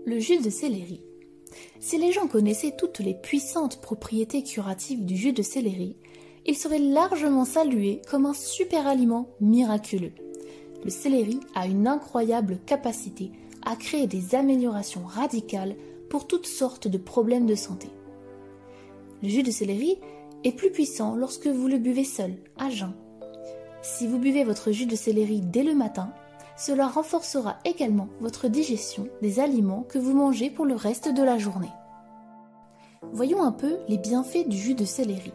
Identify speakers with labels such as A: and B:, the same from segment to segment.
A: Le jus de céleri. Si les gens connaissaient toutes les puissantes propriétés curatives du jus de céleri, il serait largement salué comme un super aliment miraculeux. Le céleri a une incroyable capacité à créer des améliorations radicales pour toutes sortes de problèmes de santé. Le jus de céleri est plus puissant lorsque vous le buvez seul, à jeun. Si vous buvez votre jus de céleri dès le matin, cela renforcera également votre digestion des aliments que vous mangez pour le reste de la journée. Voyons un peu les bienfaits du jus de céleri.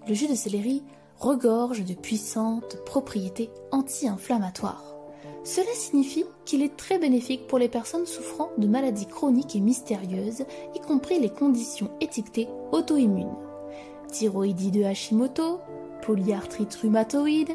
A: Le jus de céleri regorge de puissantes propriétés anti-inflammatoires. Cela signifie qu'il est très bénéfique pour les personnes souffrant de maladies chroniques et mystérieuses, y compris les conditions étiquetées auto-immunes. Thyroïdie de Hashimoto, polyarthrite rhumatoïde,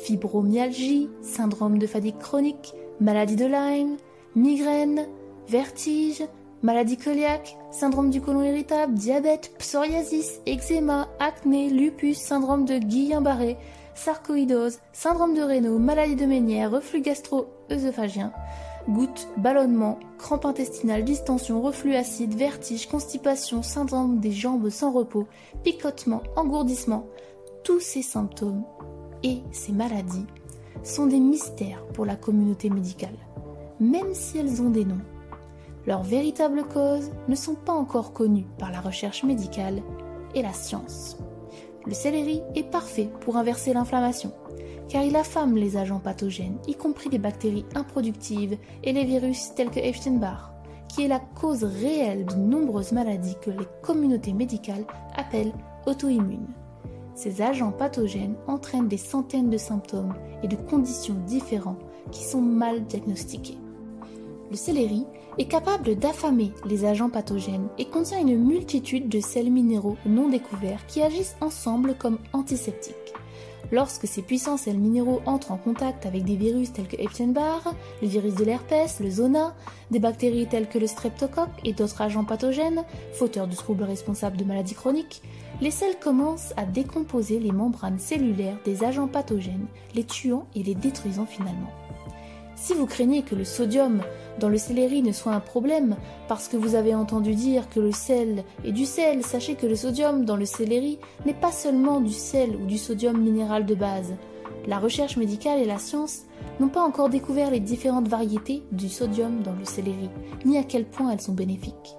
A: fibromyalgie, syndrome de fatigue chronique, maladie de Lyme, migraine, vertige, maladie cœliaque, syndrome du côlon irritable, diabète, psoriasis, eczéma, acné, lupus, syndrome de Guillain-Barré, sarcoïdose, syndrome de Raynaud, maladie de Ménière, reflux gastro-œsophagien, gouttes, ballonnement, crampes intestinales, distension, reflux acide, vertige, constipation, syndrome des jambes sans repos, picotement, engourdissement. Tous ces symptômes et ces maladies sont des mystères pour la communauté médicale, même si elles ont des noms. Leurs véritables causes ne sont pas encore connues par la recherche médicale et la science. Le céleri est parfait pour inverser l'inflammation, car il affame les agents pathogènes, y compris les bactéries improductives et les virus tels que Epstein-Barr, qui est la cause réelle de nombreuses maladies que les communautés médicales appellent auto-immunes. Ces agents pathogènes entraînent des centaines de symptômes et de conditions différents qui sont mal diagnostiqués. Le céleri est capable d'affamer les agents pathogènes et contient une multitude de sels minéraux non découverts qui agissent ensemble comme antiseptiques. Lorsque ces puissants sels minéraux entrent en contact avec des virus tels que Epstein-Barr, le virus de l'herpès, le zona, des bactéries telles que le streptocoque et d'autres agents pathogènes, fauteurs de troubles responsables de maladies chroniques, les sels commencent à décomposer les membranes cellulaires des agents pathogènes, les tuant et les détruisant finalement. Si vous craignez que le sodium dans le céleri ne soit un problème parce que vous avez entendu dire que le sel est du sel, sachez que le sodium dans le céleri n'est pas seulement du sel ou du sodium minéral de base. La recherche médicale et la science n'ont pas encore découvert les différentes variétés du sodium dans le céleri, ni à quel point elles sont bénéfiques.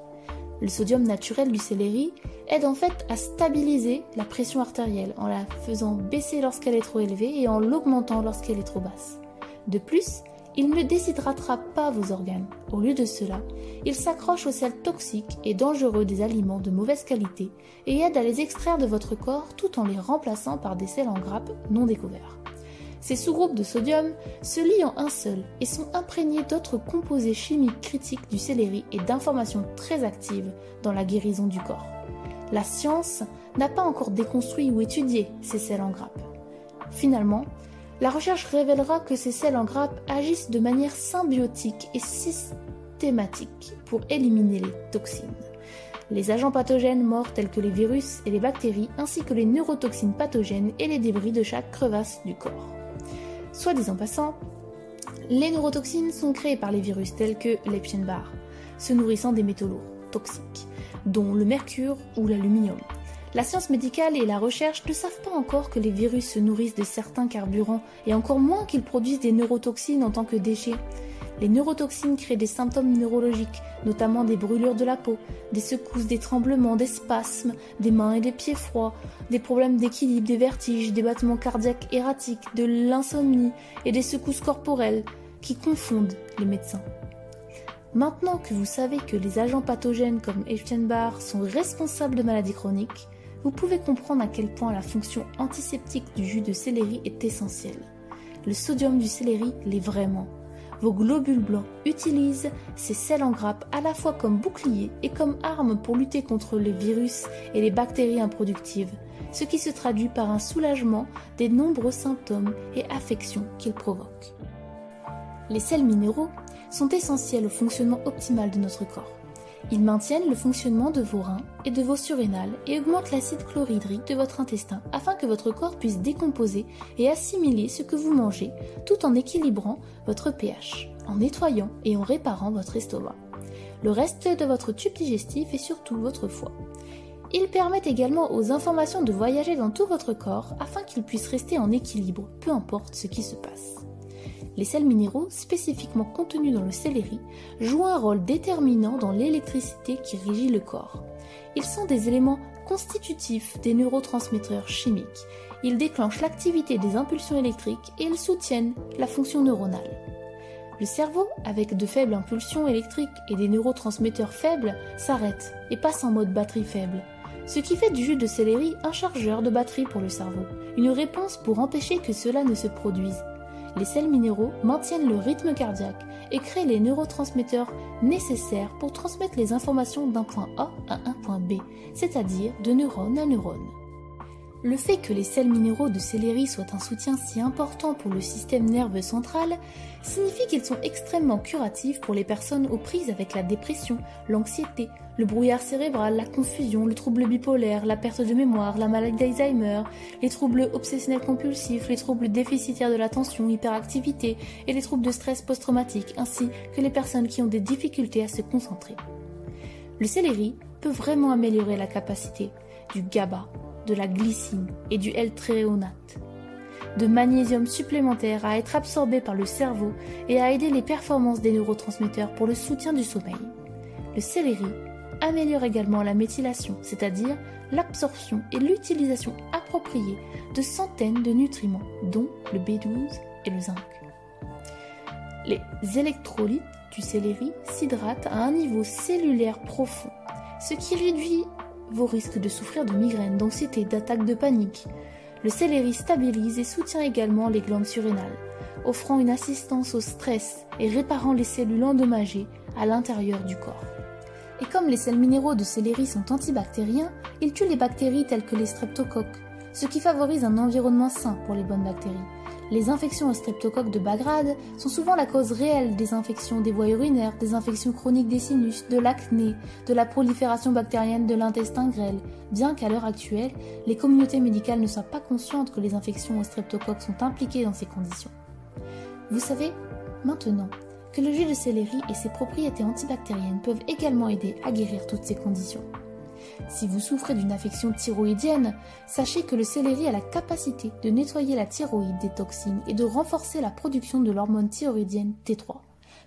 A: Le sodium naturel du céleri aide en fait à stabiliser la pression artérielle en la faisant baisser lorsqu'elle est trop élevée et en l'augmentant lorsqu'elle est trop basse. De plus, il ne déshydratera pas vos organes. Au lieu de cela, il s'accroche aux sels toxiques et dangereux des aliments de mauvaise qualité et aide à les extraire de votre corps tout en les remplaçant par des sels en grappes non découverts. Ces sous-groupes de sodium se lient en un seul et sont imprégnés d'autres composés chimiques critiques du céleri et d'informations très actives dans la guérison du corps. La science n'a pas encore déconstruit ou étudié ces sels en grappes. Finalement, la recherche révélera que ces sels en grappes agissent de manière symbiotique et systématique pour éliminer les toxines, les agents pathogènes morts tels que les virus et les bactéries, ainsi que les neurotoxines pathogènes et les débris de chaque crevasse du corps. Soit dit en passant, les neurotoxines sont créées par les virus tels que l'Epstein-Barr, se nourrissant des métaux lourds, toxiques, dont le mercure ou l'aluminium. La science médicale et la recherche ne savent pas encore que les virus se nourrissent de certains carburants et encore moins qu'ils produisent des neurotoxines en tant que déchets. Les neurotoxines créent des symptômes neurologiques, notamment des brûlures de la peau, des secousses, des tremblements, des spasmes, des mains et des pieds froids, des problèmes d'équilibre, des vertiges, des battements cardiaques erratiques, de l'insomnie et des secousses corporelles qui confondent les médecins. Maintenant que vous savez que les agents pathogènes comme Epstein-Barr sont responsables de maladies chroniques, vous pouvez comprendre à quel point la fonction antiseptique du jus de céleri est essentielle. Le sodium du céleri l'est vraiment. Vos globules blancs utilisent ces sels en grappes à la fois comme bouclier et comme arme pour lutter contre les virus et les bactéries improductives, ce qui se traduit par un soulagement des nombreux symptômes et affections qu'ils provoquent. Les sels minéraux sont essentiels au fonctionnement optimal de notre corps. Ils maintiennent le fonctionnement de vos reins et de vos surrénales et augmentent l'acide chlorhydrique de votre intestin afin que votre corps puisse décomposer et assimiler ce que vous mangez tout en équilibrant votre pH, en nettoyant et en réparant votre estomac. le reste de votre tube digestif et surtout votre foie. Ils permettent également aux informations de voyager dans tout votre corps afin qu'ils puissent rester en équilibre, peu importe ce qui se passe. Les sels minéraux, spécifiquement contenus dans le céleri, jouent un rôle déterminant dans l'électricité qui régit le corps. Ils sont des éléments constitutifs des neurotransmetteurs chimiques. Ils déclenchent l'activité des impulsions électriques et ils soutiennent la fonction neuronale. Le cerveau, avec de faibles impulsions électriques et des neurotransmetteurs faibles, s'arrête et passe en mode batterie faible. Ce qui fait du jus de céleri un chargeur de batterie pour le cerveau, une réponse pour empêcher que cela ne se produise. Les sels minéraux maintiennent le rythme cardiaque et créent les neurotransmetteurs nécessaires pour transmettre les informations d'un point A à un point B, c'est-à-dire de neurone à neurone. Le fait que les sels minéraux de céleri soient un soutien si important pour le système nerveux central signifie qu'ils sont extrêmement curatifs pour les personnes aux prises avec la dépression, l'anxiété, le brouillard cérébral, la confusion, le trouble bipolaire, la perte de mémoire, la maladie d'Alzheimer, les troubles obsessionnels compulsifs, les troubles déficitaires de l'attention, hyperactivité et les troubles de stress post-traumatique, ainsi que les personnes qui ont des difficultés à se concentrer. Le céleri peut vraiment améliorer la capacité du GABA, de la glycine et du L-tréonate, de magnésium supplémentaire à être absorbé par le cerveau et à aider les performances des neurotransmetteurs pour le soutien du sommeil. Le céleri améliore également la méthylation, c'est-à-dire l'absorption et l'utilisation appropriée de centaines de nutriments, dont le B12 et le zinc. Les électrolytes du céleri s'hydratent à un niveau cellulaire profond, ce qui réduit vos risques de souffrir de migraines, d'anxiété, d'attaques de panique. Le céleri stabilise et soutient également les glandes surrénales, offrant une assistance au stress et réparant les cellules endommagées à l'intérieur du corps. Et comme les sels minéraux de céleri sont antibactériens, ils tuent les bactéries telles que les streptocoques, ce qui favorise un environnement sain pour les bonnes bactéries. Les infections au streptocoque de bas grade sont souvent la cause réelle des infections des voies urinaires, des infections chroniques des sinus, de l'acné, de la prolifération bactérienne de l'intestin grêle, bien qu'à l'heure actuelle, les communautés médicales ne soient pas conscientes que les infections au streptocoque sont impliquées dans ces conditions. Vous savez, maintenant, que le jus de céleri et ses propriétés antibactériennes peuvent également aider à guérir toutes ces conditions. Si vous souffrez d'une affection thyroïdienne, sachez que le céleri a la capacité de nettoyer la thyroïde des toxines et de renforcer la production de l'hormone thyroïdienne T3.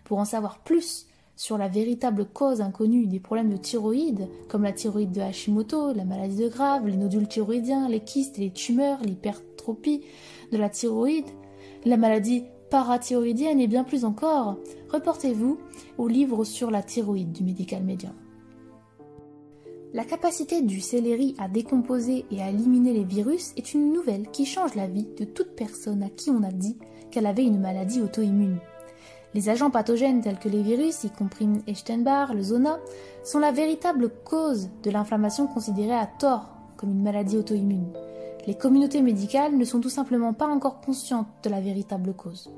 A: Pour en savoir plus sur la véritable cause inconnue des problèmes de thyroïde, comme la thyroïde de Hashimoto, la maladie de Graves, les nodules thyroïdiens, les kystes et les tumeurs, l'hypertrophie de la thyroïde, la maladie parathyroïdienne et bien plus encore, reportez-vous au livre sur la thyroïde du Medical Medium. La capacité du céleri à décomposer et à éliminer les virus est une nouvelle qui change la vie de toute personne à qui on a dit qu'elle avait une maladie auto-immune. Les agents pathogènes tels que les virus, y compris Epstein-Barr, le zona, sont la véritable cause de l'inflammation considérée à tort comme une maladie auto-immune. Les communautés médicales ne sont tout simplement pas encore conscientes de la véritable cause.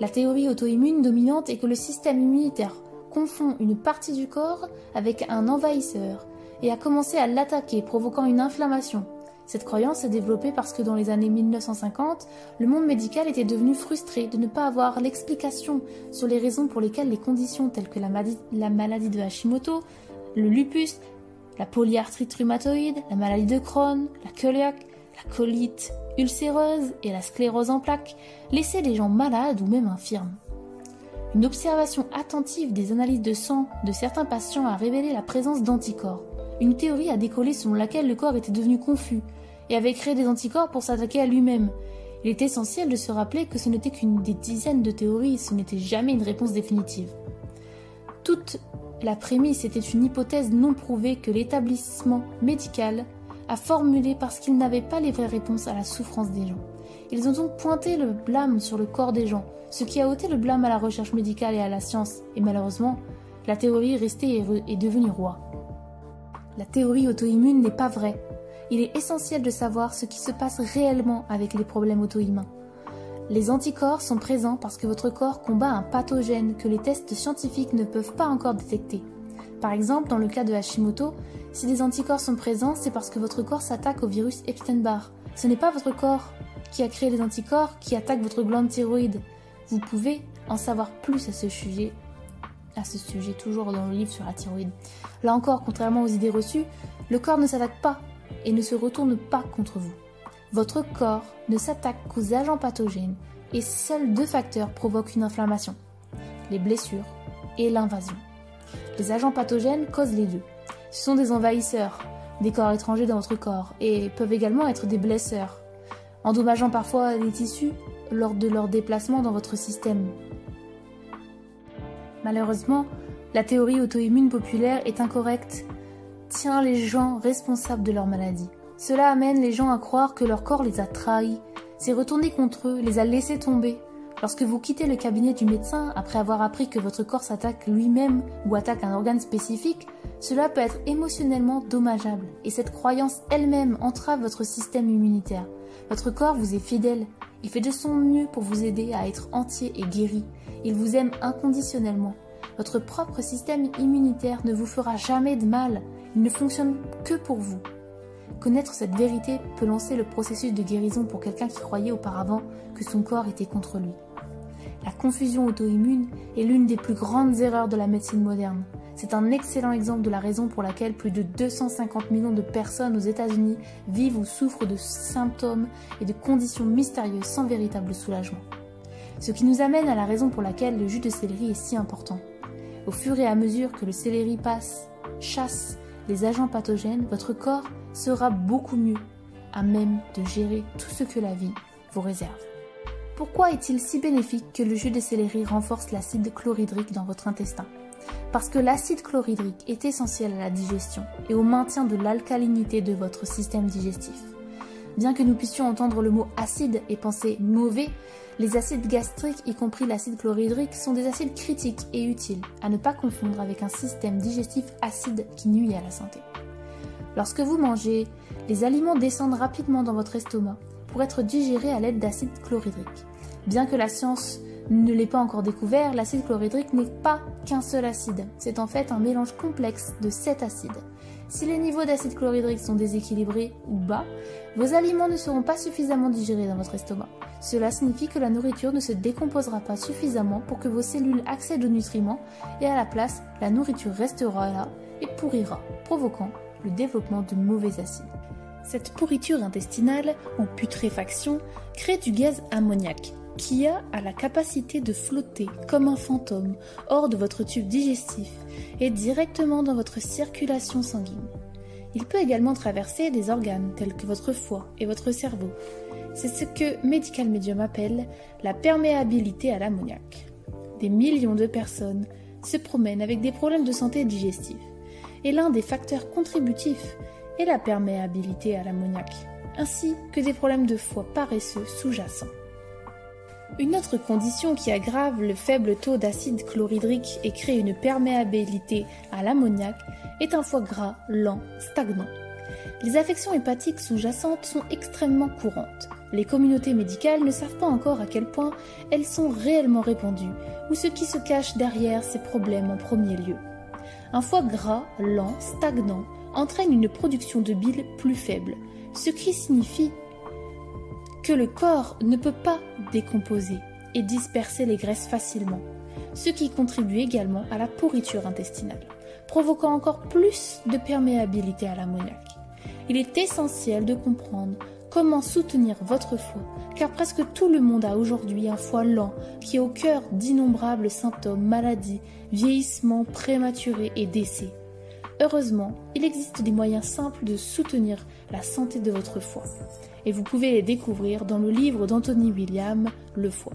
A: La théorie auto-immune dominante est que le système immunitaire confond une partie du corps avec un envahisseur et a commencé à l'attaquer, provoquant une inflammation. Cette croyance s'est développée parce que dans les années 1950, le monde médical était devenu frustré de ne pas avoir l'explication sur les raisons pour lesquelles les conditions telles que la maladie de Hashimoto, le lupus, la polyarthrite rhumatoïde, la maladie de Crohn, la cœliaque, la colite ulcéreuse et la sclérose en plaques laissaient les gens malades ou même infirmes. Une observation attentive des analyses de sang de certains patients a révélé la présence d'anticorps. Une théorie a décollé selon laquelle le corps était devenu confus et avait créé des anticorps pour s'attaquer à lui-même. Il est essentiel de se rappeler que ce n'était qu'une des dizaines de théories, ce n'était jamais une réponse définitive. Toute la prémisse était une hypothèse non prouvée que l'établissement médical a formulée parce qu'il n'avait pas les vraies réponses à la souffrance des gens. Ils ont donc pointé le blâme sur le corps des gens, ce qui a ôté le blâme à la recherche médicale et à la science, et malheureusement, la théorie est restée et est devenue roi. La théorie auto-immune n'est pas vraie. Il est essentiel de savoir ce qui se passe réellement avec les problèmes auto-immuns. Les anticorps sont présents parce que votre corps combat un pathogène que les tests scientifiques ne peuvent pas encore détecter. Par exemple, dans le cas de Hashimoto, si des anticorps sont présents, c'est parce que votre corps s'attaque au virus Epstein-Barr. Ce n'est pas votre corps qui a créé les anticorps qui attaquent votre glande thyroïde. Vous pouvez en savoir plus à ce sujet à ce sujet, toujours dans le livre sur la thyroïde. Là encore, contrairement aux idées reçues, le corps ne s'attaque pas et ne se retourne pas contre vous. Votre corps ne s'attaque qu'aux agents pathogènes et seuls 2 facteurs provoquent une inflammation, les blessures et l'invasion. Les agents pathogènes causent les deux. Ce sont des envahisseurs, des corps étrangers dans votre corps et peuvent également être des blesseurs, endommageant parfois les tissus lors de leur déplacement dans votre système. Malheureusement, la théorie auto-immune populaire est incorrecte, tient les gens responsables de leur maladie. Cela amène les gens à croire que leur corps les a trahis, s'est retourné contre eux, les a laissés tomber. Lorsque vous quittez le cabinet du médecin après avoir appris que votre corps s'attaque lui-même ou attaque un organe spécifique, cela peut être émotionnellement dommageable et cette croyance elle-même entrave votre système immunitaire. Votre corps vous est fidèle, il fait de son mieux pour vous aider à être entier et guéri. Il vous aime inconditionnellement. Votre propre système immunitaire ne vous fera jamais de mal, il ne fonctionne que pour vous. Connaître cette vérité peut lancer le processus de guérison pour quelqu'un qui croyait auparavant que son corps était contre lui. La confusion auto-immune est l'une des plus grandes erreurs de la médecine moderne. C'est un excellent exemple de la raison pour laquelle plus de 250 millions de personnes aux États-Unis vivent ou souffrent de symptômes et de conditions mystérieuses sans véritable soulagement. Ce qui nous amène à la raison pour laquelle le jus de céleri est si important. Au fur et à mesure que le céleri chasse les agents pathogènes, votre corps sera beaucoup mieux à même de gérer tout ce que la vie vous réserve. Pourquoi est-il si bénéfique que le jus de céleri renforce l'acide chlorhydrique dans votre intestin? Parce que l'acide chlorhydrique est essentiel à la digestion et au maintien de l'alcalinité de votre système digestif. Bien que nous puissions entendre le mot acide et penser mauvais, les acides gastriques, y compris l'acide chlorhydrique, sont des acides critiques et utiles, à ne pas confondre avec un système digestif acide qui nuit à la santé. Lorsque vous mangez, les aliments descendent rapidement dans votre estomac pour être digérés à l'aide d'acide chlorhydrique. Bien que la science ne l'ait pas encore découvert, l'acide chlorhydrique n'est pas qu'un seul acide. C'est en fait un mélange complexe de 7 acides. Si les niveaux d'acide chlorhydrique sont déséquilibrés ou bas, vos aliments ne seront pas suffisamment digérés dans votre estomac. Cela signifie que la nourriture ne se décomposera pas suffisamment pour que vos cellules accèdent aux nutriments et à la place, la nourriture restera là et pourrira, provoquant le développement de mauvais acides. Cette pourriture intestinale, ou putréfaction, crée du gaz ammoniaque, qui a la capacité de flotter comme un fantôme hors de votre tube digestif et directement dans votre circulation sanguine. Il peut également traverser des organes tels que votre foie et votre cerveau. C'est ce que Medical Medium appelle la perméabilité à l'ammoniac. Des millions de personnes se promènent avec des problèmes de santé digestive et l'un des facteurs contributifs est la perméabilité à l'ammoniac, ainsi que des problèmes de foie paresseux sous-jacents. Une autre condition qui aggrave le faible taux d'acide chlorhydrique et crée une perméabilité à l'ammoniac est un foie gras lent, stagnant. Les affections hépatiques sous-jacentes sont extrêmement courantes. Les communautés médicales ne savent pas encore à quel point elles sont réellement répandues ou ce qui se cache derrière ces problèmes en premier lieu. Un foie gras lent, stagnant, entraîne une production de bile plus faible, ce qui signifie que le corps ne peut pas décomposer et disperser les graisses facilement, ce qui contribue également à la pourriture intestinale, provoquant encore plus de perméabilité à l'ammoniac. Il est essentiel de comprendre comment soutenir votre foie, car presque tout le monde a aujourd'hui un foie lent qui est au cœur d'innombrables symptômes, maladies, vieillissement prématuré et décès. Heureusement, il existe des moyens simples de soutenir la santé de votre foie. Et vous pouvez les découvrir dans le livre d'Anthony William, Le foie.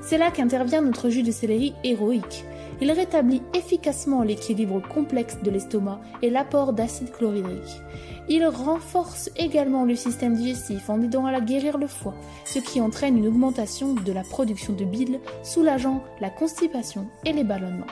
A: C'est là qu'intervient notre jus de céleri héroïque. Il rétablit efficacement l'équilibre complexe de l'estomac et l'apport d'acide chlorhydrique. Il renforce également le système digestif en aidant à guérir le foie, ce qui entraîne une augmentation de la production de bile, soulageant la constipation et les ballonnements.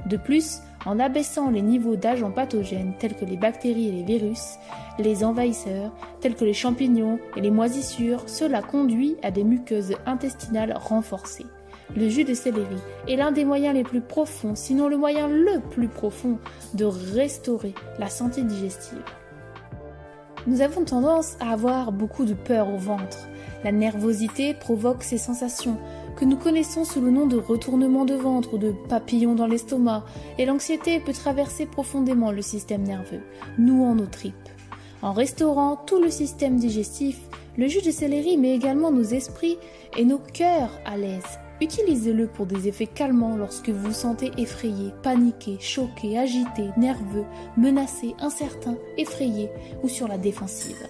A: De plus, en abaissant les niveaux d'agents pathogènes tels que les bactéries et les virus, les envahisseurs tels que les champignons et les moisissures, cela conduit à des muqueuses intestinales renforcées. Le jus de céleri est l'un des moyens les plus profonds, sinon le moyen le plus profond, de restaurer la santé digestive. Nous avons tendance à avoir beaucoup de peur au ventre. La nervosité provoque ces sensations, que nous connaissons sous le nom de retournement de ventre ou de papillon dans l'estomac, et l'anxiété peut traverser profondément le système nerveux, nouant nos tripes. En restaurant tout le système digestif, le jus de céleri met également nos esprits et nos cœurs à l'aise. Utilisez-le pour des effets calmants lorsque vous vous sentez effrayé, paniqué, choqué, agité, nerveux, menacé, incertain, effrayé ou sur la défensive.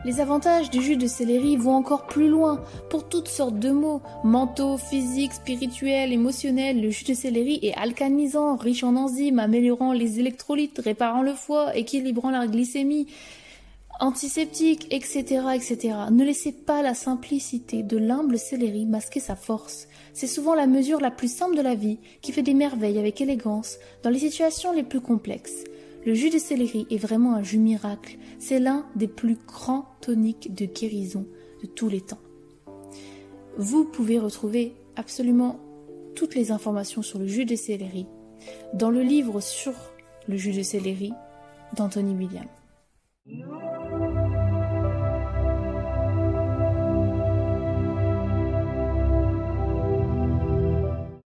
A: Les avantages du jus de céleri vont encore plus loin pour toutes sortes de maux, mentaux, physiques, spirituels, émotionnels. Le jus de céleri est alcanisant, riche en enzymes, améliorant les électrolytes, réparant le foie, équilibrant la glycémie, antiseptique, etc., etc. Ne laissez pas la simplicité de l'humble céleri masquer sa force. C'est souvent la mesure la plus simple de la vie qui fait des merveilles avec élégance dans les situations les plus complexes. Le jus de céleri est vraiment un jus miracle. C'est l'un des plus grands toniques de guérison de tous les temps. Vous pouvez retrouver absolument toutes les informations sur le jus de céleri dans le livre sur le jus de céleri d'Anthony Williams.